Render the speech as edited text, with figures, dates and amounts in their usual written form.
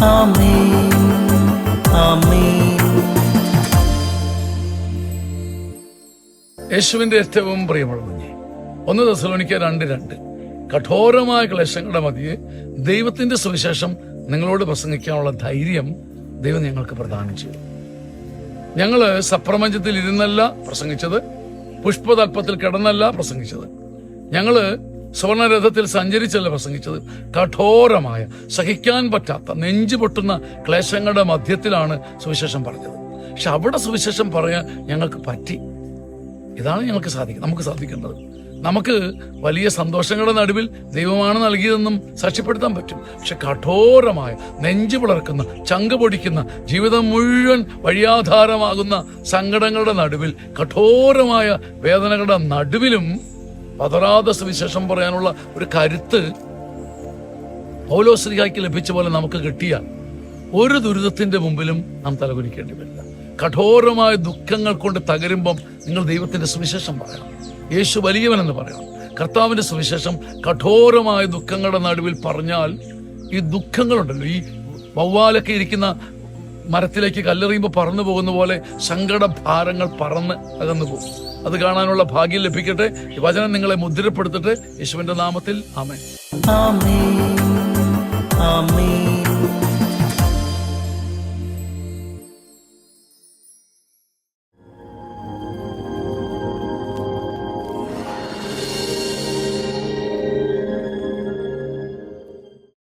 ആമേൻ, ആമേൻ. യേശുവിന്റെ ഏറ്റവും പ്രിയമുള്ള കുഞ്ഞെ, 1 തെസ്സലോനിക്കർ 2:2 കഠോരമായ ക്ലേശങ്ങളുടെ മധ്യേ ദൈവത്തിന്റെ സുവിശേഷം നിങ്ങളോട് പ്രസംഗിക്കാനുള്ള ധൈര്യം ദൈവം ഞങ്ങൾക്ക് പ്രദാനം ചെയ്തു. ഞങ്ങള് സപ്രപഞ്ചത്തിൽ ഇരുന്നല്ല പ്രസംഗിച്ചത്, പുഷ്പതൽപ്പത്തിൽ കിടന്നല്ല പ്രസംഗിച്ചത്, ഞങ്ങള് സുവർണരഥത്തിൽ സഞ്ചരിച്ചല്ല പ്രസംഗിച്ചത്. കഠോരമായ, സഹിക്കാൻ പറ്റാത്ത, നെഞ്ചുപൊട്ടുന്ന ക്ലേശങ്ങളുടെ മധ്യത്തിലാണ് സുവിശേഷം പറഞ്ഞത്. പക്ഷെ അവിടെ സുവിശേഷം പറയാൻ ഞങ്ങൾക്ക് പറ്റി. ഇതാണ് നമുക്ക് സാധിക്കേണ്ടത്. നമുക്ക് വലിയ സന്തോഷങ്ങളുടെ നടുവിൽ ദൈവമാണ് നൽകിയതെന്നും സാക്ഷ്യപ്പെടുത്താൻ പറ്റും. പക്ഷെ കഠോരമായ, നെഞ്ചു പിളർക്കുന്ന, ചങ്ക് പൊടിക്കുന്ന, ജീവിതം മുഴുവൻ വഴിയാധാരമാകുന്ന സങ്കടങ്ങളുടെ നടുവിൽ, കഠോരമായ വേദനകളുടെ നടുവിലും പതറാതെ സുവിശേഷം പറയാനുള്ള ഒരു കരുത്ത് പൗലോസ്ലീഹായ്ക്ക് ലഭിച്ച പോലെ നമുക്ക് കിട്ടിയാൽ ഒരു ദുരിതത്തിന്റെ മുമ്പിലും നാം തലകുനിക്കേണ്ടി വരില്ല. കഠോരമായ ദുഃഖങ്ങൾ കൊണ്ട് തകരുമ്പം നിങ്ങൾ ദൈവത്തിന്റെ സുവിശേഷം പറയണം. യേശു വലിയവനെന്ന് പറയണം. കർത്താവിന്റെ സുവിശേഷം കഠോരമായ ദുഃഖങ്ങളുടെ നടുവിൽ പറഞ്ഞാൽ ഈ ദുഃഖങ്ങളുണ്ടല്ലോ, ഈ വവ്വാലൊക്കെ ഇരിക്കുന്ന മരത്തിലേക്ക് കല്ലെറിയുമ്പോൾ പറന്നു പോകുന്ന പോലെ സങ്കടഭാരങ്ങൾ പറന്ന് അകന്നു പോകും. അത് കാണാനുള്ള ഭാഗ്യം ലഭിക്കട്ടെ. ഈ വചനം നിങ്ങളെ മുദ്രപ്പെടുത്തട്ടെ. യേശുവിന്റെ നാമത്തിൽ ആമേൻ, ആമേൻ, ആമേൻ.